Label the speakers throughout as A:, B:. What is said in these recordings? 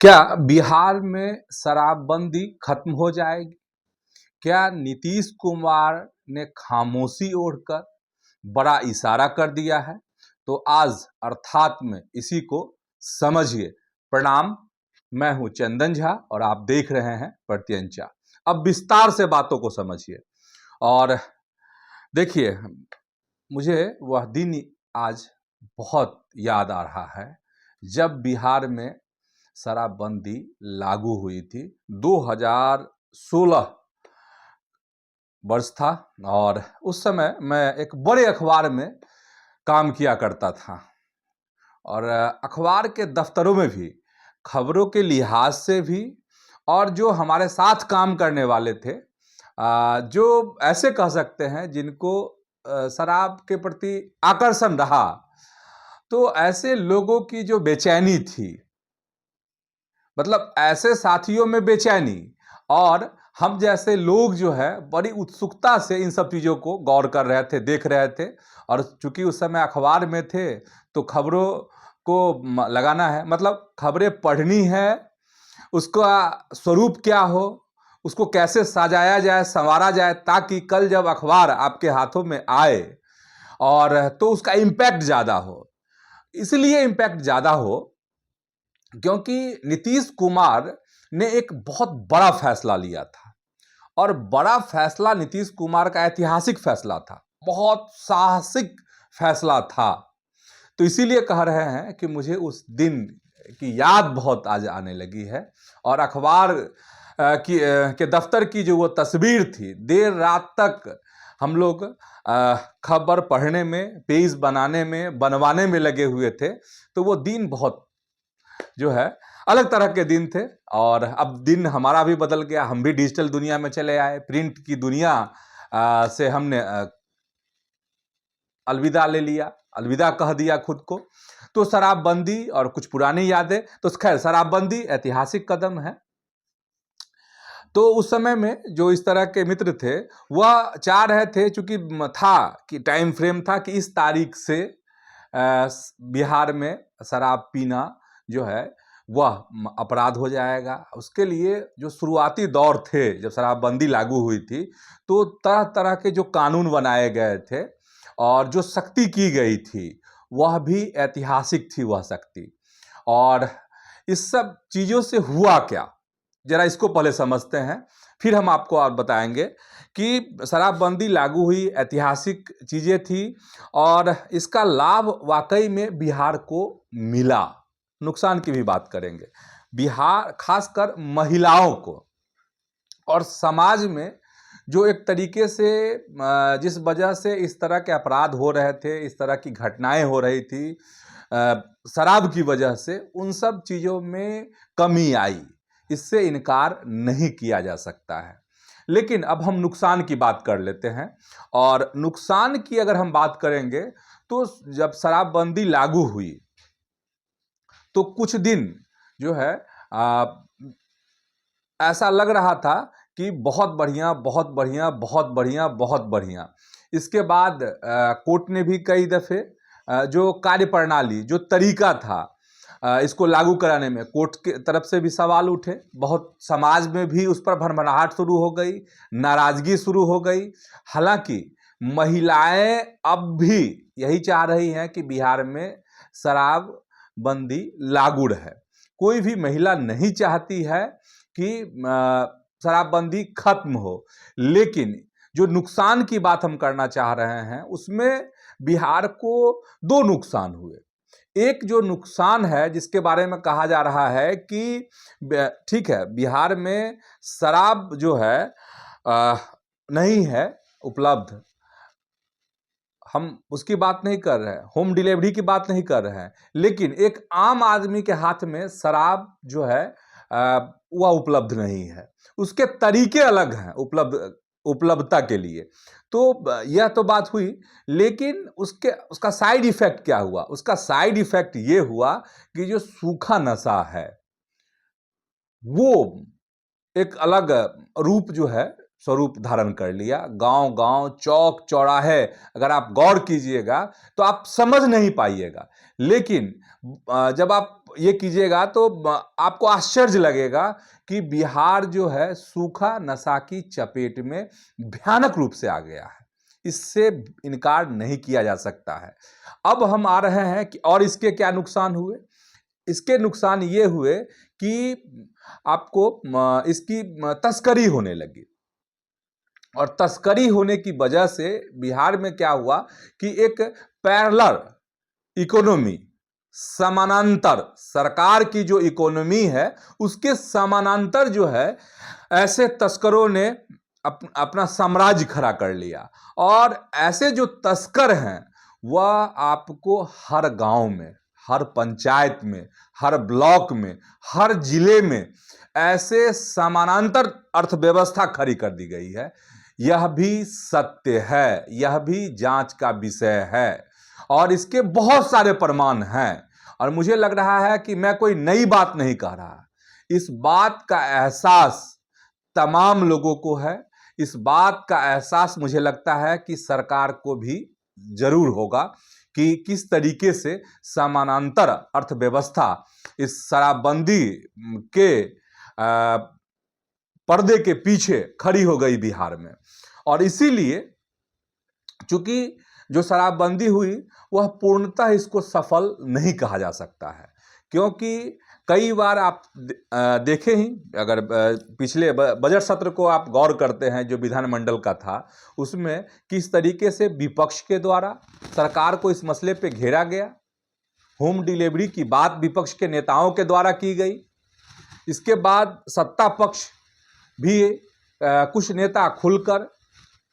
A: क्या बिहार में शराबबंदी खत्म हो जाएगी? क्या नीतीश कुमार ने खामोशी ओढ़कर बड़ा इशारा कर दिया है? तो आज अर्थात में इसी को समझिए। प्रणाम, मैं हूं चंदन झा और आप देख रहे हैं प्रत्यंचा। अब विस्तार से बातों को समझिए और देखिए, मुझे वह दिन आज बहुत याद आ रहा है जब बिहार में शराबबंदी लागू हुई थी। 2016 वर्ष था और उस समय मैं एक बड़े अखबार में काम किया करता था और अखबार के दफ्तरों में भी खबरों के लिहाज से भी और जो हमारे साथ काम करने वाले थे, जो ऐसे कह सकते हैं जिनको शराब के प्रति आकर्षण रहा, तो ऐसे लोगों की जो बेचैनी थी, मतलब ऐसे साथियों में बेचैनी और हम जैसे लोग जो है बड़ी उत्सुकता से इन सब चीज़ों को गौर कर रहे थे, देख रहे थे। और चूंकि उस समय अखबार में थे तो खबरों को लगाना है, मतलब खबरें पढ़नी है, उसका स्वरूप क्या हो, उसको कैसे सजाया जाए, संवारा जाए, ताकि कल जब अखबार आपके हाथों में आए और तो उसका इम्पैक्ट ज़्यादा हो। इसलिए इम्पैक्ट ज़्यादा हो क्योंकि नीतीश कुमार ने एक बहुत बड़ा फैसला लिया था और बड़ा फैसला नीतीश कुमार का ऐतिहासिक फैसला था, बहुत साहसिक फैसला था। तो इसीलिए कह रहे हैं कि मुझे उस दिन की याद बहुत आज आने लगी है और अखबार के दफ्तर की जो वो तस्वीर थी, देर रात तक हम लोग खबर पढ़ने में, पेज बनाने में, बनवाने में लगे हुए थे। तो वो दिन बहुत जो है अलग तरह के दिन थे और अब दिन हमारा भी बदल गया। हम भी डिजिटल दुनिया में चले आए, प्रिंट की दुनिया से हमने अलविदा ले लिया, अलविदा कह दिया खुद को। तो शराबबंदी और कुछ पुरानी यादें, तो खैर शराबबंदी ऐतिहासिक कदम है। तो उस समय में जो इस तरह के मित्र थे वह चाह रहे थे, चूंकि था कि टाइम फ्रेम था कि इस तारीख से बिहार में शराब पीना जो है वह अपराध हो जाएगा। उसके लिए जो शुरुआती दौर थे जब शराबबंदी लागू हुई थी, तो तरह तरह के जो कानून बनाए गए थे और जो सख्ती की गई थी वह भी ऐतिहासिक थी वह सख्ती। और इस सब चीज़ों से हुआ क्या, जरा इसको पहले समझते हैं, फिर हम आपको और बताएंगे कि शराबबंदी लागू हुई, ऐतिहासिक चीज़ें थी और इसका लाभ वाकई में बिहार को मिला। नुकसान की भी बात करेंगे। बिहार, खासकर महिलाओं को और समाज में जो एक तरीके से जिस वजह से इस तरह के अपराध हो रहे थे, इस तरह की घटनाएं हो रही थी शराब की वजह से, उन सब चीज़ों में कमी आई, इससे इनकार नहीं किया जा सकता है। लेकिन अब हम नुकसान की बात कर लेते हैं और नुकसान की अगर हम बात करेंगे तो जब शराबबंदी लागू हुई तो कुछ दिन जो है ऐसा लग रहा था कि बहुत बढ़िया, बहुत बढ़िया, बहुत बढ़िया, बहुत बढ़िया। इसके बाद कोर्ट ने भी कई दफ़े जो कार्यप्रणाली, जो तरीका था इसको लागू कराने में, कोर्ट के तरफ से भी सवाल उठे। बहुत समाज में भी उस पर भरभराहट शुरू हो गई, नाराज़गी शुरू हो गई। हालांकि महिलाएं अब भी यही चाह रही हैं कि बिहार में शराबबंदी लागू रहे। कोई भी महिला नहीं चाहती है कि शराबबंदी खत्म हो। लेकिन जो नुकसान की बात हम करना चाह रहे हैं उसमें बिहार को दो नुकसान हुए। एक जो नुकसान है जिसके बारे में कहा जा रहा है कि ठीक है, बिहार में शराब जो है नहीं है उपलब्ध, हम उसकी बात नहीं कर रहे हैं, होम डिलीवरी की बात नहीं कर रहे हैं, लेकिन एक आम आदमी के हाथ में शराब जो है वह उपलब्ध नहीं है। उसके तरीके अलग हैं उपलब्धता के लिए। तो यह तो बात हुई, लेकिन उसका साइड इफेक्ट क्या हुआ? उसका साइड इफेक्ट ये हुआ कि जो सूखा नशा है वो एक अलग रूप जो है स्वरूप धारण कर लिया। गांव गांव, चौक चौराहे, अगर आप गौर कीजिएगा तो आप समझ नहीं पाइएगा। लेकिन जब आप ये कीजिएगा तो आपको आश्चर्य लगेगा कि बिहार जो है सूखा नशा की चपेट में भयानक रूप से आ गया है। इससे इनकार नहीं किया जा सकता है। अब हम आ रहे हैं कि और इसके क्या नुकसान हुए। इसके नुकसान ये हुए कि आपको इसकी तस्करी होने लगी, और तस्करी होने की वजह से बिहार में क्या हुआ कि एक पैरेलल इकोनॉमी, समानांतर सरकार की जो इकोनॉमी है उसके समानांतर जो है ऐसे तस्करों ने अपना साम्राज्य खड़ा कर लिया। और ऐसे जो तस्कर हैं वह आपको हर गांव में, हर पंचायत में, हर ब्लॉक में, हर जिले में ऐसे समानांतर अर्थव्यवस्था खड़ी कर दी गई है। यह भी सत्य है, यह भी जांच का विषय है और इसके बहुत सारे प्रमाण हैं। और मुझे लग रहा है कि मैं कोई नई बात नहीं कह रहा, इस बात का एहसास तमाम लोगों को है। इस बात का एहसास मुझे लगता है कि सरकार को भी जरूर होगा कि किस तरीके से समानांतर अर्थव्यवस्था इस शराबबंदी के पर्दे के पीछे खड़ी हो गई बिहार में। और इसीलिए चूंकि जो शराबबंदी हुई वह पूर्णतः इसको सफल नहीं कहा जा सकता है, क्योंकि कई बार आप देखें ही, अगर पिछले बजट सत्र को आप गौर करते हैं जो विधानमंडल का था, उसमें किस तरीके से विपक्ष के द्वारा सरकार को इस मसले पे घेरा गया। होम डिलीवरी की बात विपक्ष के नेताओं के द्वारा की गई। इसके बाद सत्ता पक्ष भी कुछ नेता खुलकर,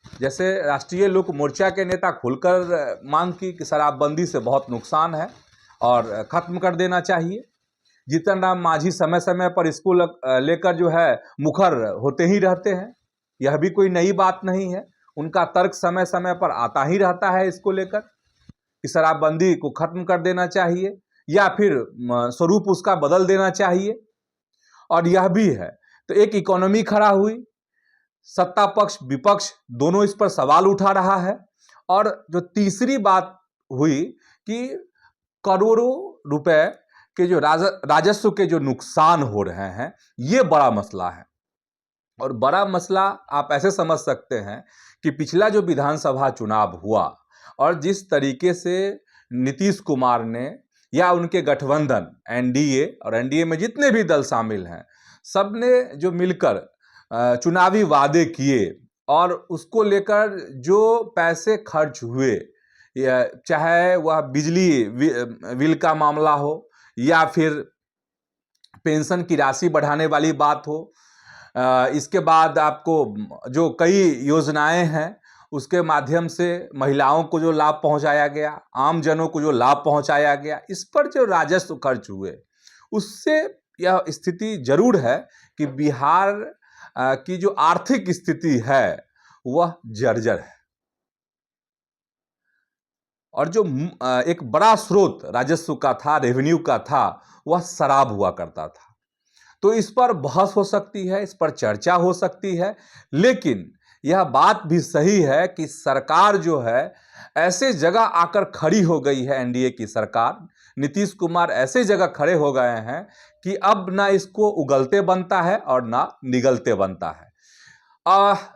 A: जैसे राष्ट्रीय लोक मोर्चा के नेता खुलकर मांग की कि शराबबंदी से बहुत नुकसान है और खत्म कर देना चाहिए। जीतन राम मांझी समय समय पर इसको लेकर जो है मुखर होते ही रहते हैं। यह भी कोई नई बात नहीं है, उनका तर्क समय समय पर आता ही रहता है इसको लेकर कि शराबबंदी को खत्म कर देना चाहिए या फिर स्वरूप उसका बदल देना चाहिए। और यह भी है तो एक इकोनॉमी खड़ा हुई, सत्ता पक्ष विपक्ष दोनों इस पर सवाल उठा रहा है। और जो तीसरी बात हुई कि करोड़ों रुपए के जो राजस्व के जो नुकसान हो रहे हैं, ये बड़ा मसला है। और बड़ा मसला आप ऐसे समझ सकते हैं कि पिछला जो विधानसभा चुनाव हुआ और जिस तरीके से नीतीश कुमार ने या उनके गठबंधन एनडीए और एनडीए में जितने भी दल शामिल हैं, सब ने जो मिलकर चुनावी वादे किए और उसको लेकर जो पैसे खर्च हुए, चाहे वह बिजली बिल का मामला हो या फिर पेंशन की राशि बढ़ाने वाली बात हो, इसके बाद आपको जो कई योजनाएं हैं उसके माध्यम से महिलाओं को जो लाभ पहुंचाया गया, आम जनों को जो लाभ पहुंचाया गया, इस पर जो राजस्व खर्च हुए, उससे यह स्थिति जरूर है कि बिहार की जो आर्थिक स्थिति है वह जर्जर है। और जो एक बड़ा स्रोत राजस्व का था, रेवेन्यू का था, वह शराब हुआ करता था। तो इस पर बहस हो सकती है, इस पर चर्चा हो सकती है, लेकिन यह बात भी सही है कि सरकार जो है ऐसे जगह आकर खड़ी हो गई है, एनडीए की सरकार, नीतीश कुमार ऐसे जगह खड़े हो गए हैं कि अब ना इसको उगलते बनता है और ना निगलते बनता है।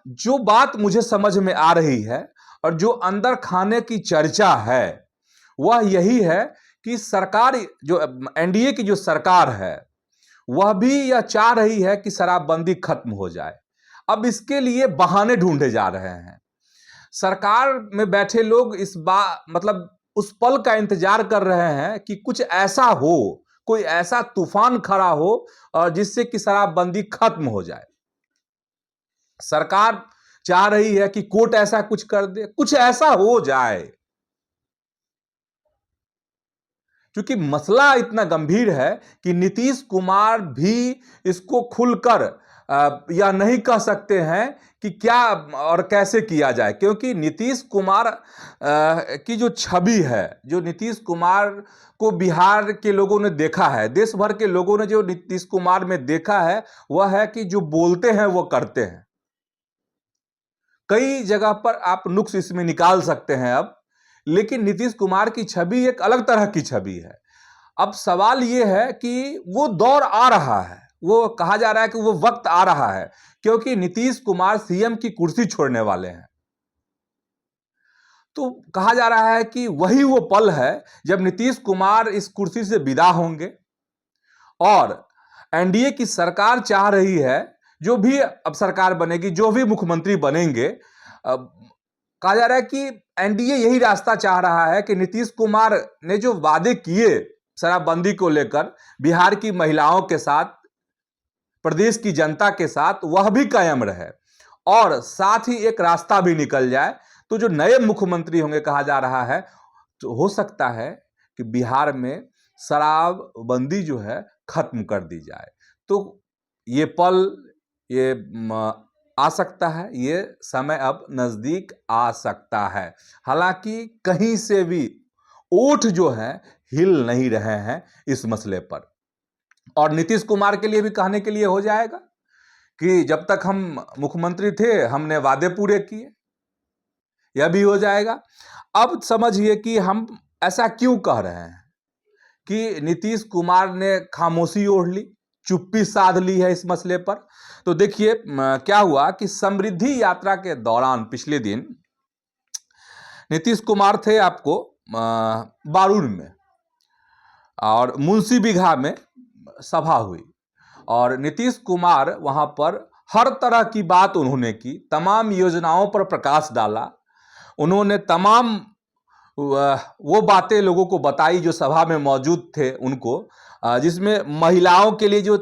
A: जो बात मुझे समझ में आ रही है और जो अंदर खाने की चर्चा है वह यही है कि सरकार, जो एनडीए की जो सरकार है, वह भी यह चाह रही है कि शराबबंदी खत्म हो जाए। अब इसके लिए बहाने ढूंढे जा रहे हैं। सरकार में बैठे लोग इस मतलब उस पल का इंतजार कर रहे हैं कि कुछ ऐसा हो, कोई ऐसा तूफान खड़ा हो और जिससे कि शराबबंदी खत्म हो जाए। सरकार चाह रही है कि कोर्ट ऐसा कुछ कर दे, कुछ ऐसा हो जाए। क्योंकि मसला इतना गंभीर है कि नीतीश कुमार भी इसको खुलकर या नहीं कह सकते हैं कि क्या और कैसे किया जाए, क्योंकि नीतीश कुमार की जो छवि है, जो नीतीश कुमार को बिहार के लोगों ने देखा है, देश भर के लोगों ने जो नीतीश कुमार में देखा है, वह है कि जो बोलते हैं वो करते हैं। कई जगह पर आप नुक्स इसमें निकाल सकते हैं अब, लेकिन नीतीश कुमार की छवि एक अलग तरह की छवि है। अब सवाल ये है कि वो दौर आ रहा है, वो कहा जा रहा है कि वो वक्त आ रहा है, क्योंकि नीतीश कुमार सीएम की कुर्सी छोड़ने वाले हैं। तो कहा जा रहा है कि वही वो पल है जब नीतीश कुमार इस कुर्सी से विदा होंगे और एनडीए की सरकार चाह रही है, जो भी अब सरकार बनेगी, जो भी मुख्यमंत्री बनेंगे, कहा जा रहा है कि एनडीए यही रास्ता चाह रहा है कि नीतीश कुमार ने जो वादे किए शराबबंदी को लेकर बिहार की महिलाओं के साथ, प्रदेश की जनता के साथ, वह भी कायम रहे और साथ ही एक रास्ता भी निकल जाए। तो जो नए मुख्यमंत्री होंगे, कहा जा रहा है, तो हो सकता है कि बिहार में शराबबंदी जो है खत्म कर दी जाए। तो ये पल ये आ सकता है, ये समय अब नजदीक आ सकता है। हालांकि कहीं से भी ओठ जो है हिल नहीं रहे हैं इस मसले पर, और नीतीश कुमार के लिए भी कहने के लिए हो जाएगा कि जब तक हम मुख्यमंत्री थे हमने वादे पूरे किए, यह भी हो जाएगा। अब समझिए कि हम ऐसा क्यों कह रहे हैं कि नीतीश कुमार ने खामोशी ओढ़ ली, चुप्पी साध ली है इस मसले पर। तो देखिए क्या हुआ कि समृद्धि यात्रा के दौरान पिछले दिन नीतीश कुमार थे आपको बारूद में, और मुंशी बिघा में सभा हुई और नीतीश कुमार वहां पर हर तरह की बात उन्होंने की, तमाम योजनाओं पर प्रकाश डाला। उन्होंने तमाम वो बातें लोगों को बताई जो सभा में मौजूद थे उनको, जिसमें महिलाओं के लिए जो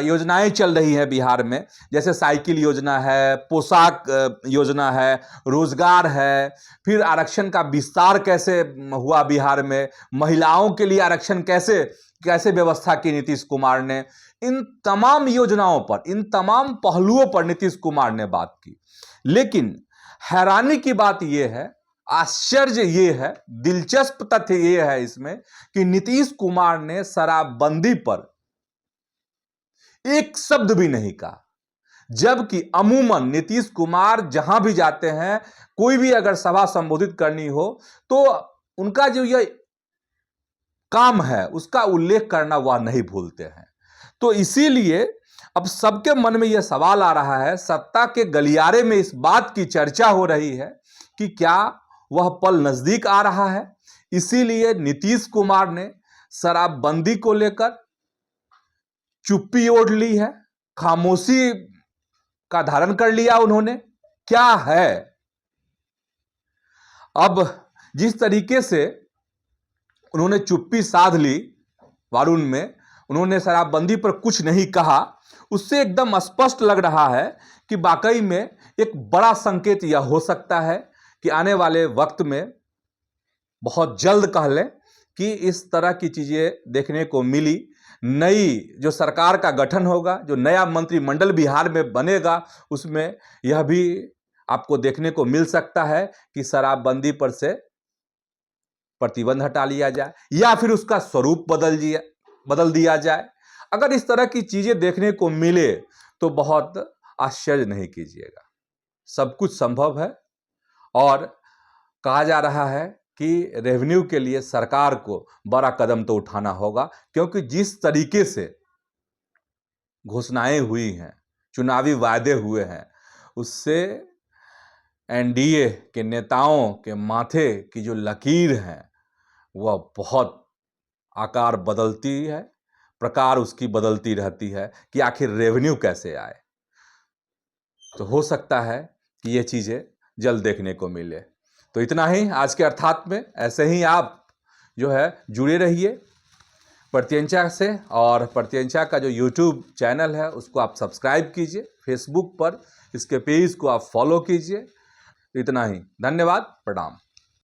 A: योजनाएं चल रही हैं बिहार में, जैसे साइकिल योजना है, पोशाक योजना है, रोजगार है, फिर आरक्षण का विस्तार कैसे हुआ बिहार में, महिलाओं के लिए आरक्षण कैसे कैसे व्यवस्था की नीतीश कुमार ने, इन तमाम योजनाओं पर, इन तमाम पहलुओं पर नीतीश कुमार ने बात की। लेकिन हैरानी की बात यह है, आश्चर्य ये है, दिलचस्प तथ्य ये है इसमें कि नीतीश कुमार ने शराबबंदी पर एक शब्द भी नहीं कहा, जबकि अमूमन नीतीश कुमार जहां भी जाते हैं, कोई भी अगर सभा संबोधित करनी हो तो उनका जो ये काम है उसका उल्लेख करना वह नहीं भूलते हैं। तो इसीलिए अब सबके मन में यह सवाल आ रहा है, सत्ता के गलियारे में इस बात की चर्चा हो रही है कि क्या वह पल नजदीक आ रहा है। इसीलिए नीतीश कुमार ने शराबबंदी को लेकर चुप्पी ओढ़ ली है, खामोशी का धारण कर लिया उन्होंने। क्या है, अब जिस तरीके से उन्होंने चुप्पी साध ली वारुण में, उन्होंने शराबबंदी पर कुछ नहीं कहा, उससे एकदम स्पष्ट लग रहा है कि वाकई में एक बड़ा संकेत यह हो सकता है कि आने वाले वक्त में बहुत जल्द कह लें कि इस तरह की चीजें देखने को मिली। नई जो सरकार का गठन होगा, जो नया मंत्रिमंडल बिहार में बनेगा, उसमें यह भी आपको देखने को मिल सकता है कि शराबबंदी पर से प्रतिबंध हटा लिया जाए या फिर उसका स्वरूप बदल दिया जाए। अगर इस तरह की चीजें देखने को मिले तो बहुत आश्चर्य नहीं कीजिएगा, सब कुछ संभव है। और कहा जा रहा है कि रेवेन्यू के लिए सरकार को बड़ा कदम तो उठाना होगा, क्योंकि जिस तरीके से घोषणाएं हुई हैं, चुनावी वायदे हुए हैं, उससे एनडीए के नेताओं के माथे की जो लकीर है वह बहुत आकार बदलती है, प्रकार उसकी बदलती रहती है कि आखिर रेवेन्यू कैसे आए। तो हो सकता है कि ये चीज़ें जल्द देखने को मिले। तो इतना ही आज के अर्थात में। ऐसे ही आप जो है जुड़े रहिए प्रत्यंचा से, और प्रत्यंचा का जो यूट्यूब चैनल है उसको आप सब्सक्राइब कीजिए, फेसबुक पर इसके पेज को आप फॉलो कीजिए। इतना ही, धन्यवाद, प्रणाम।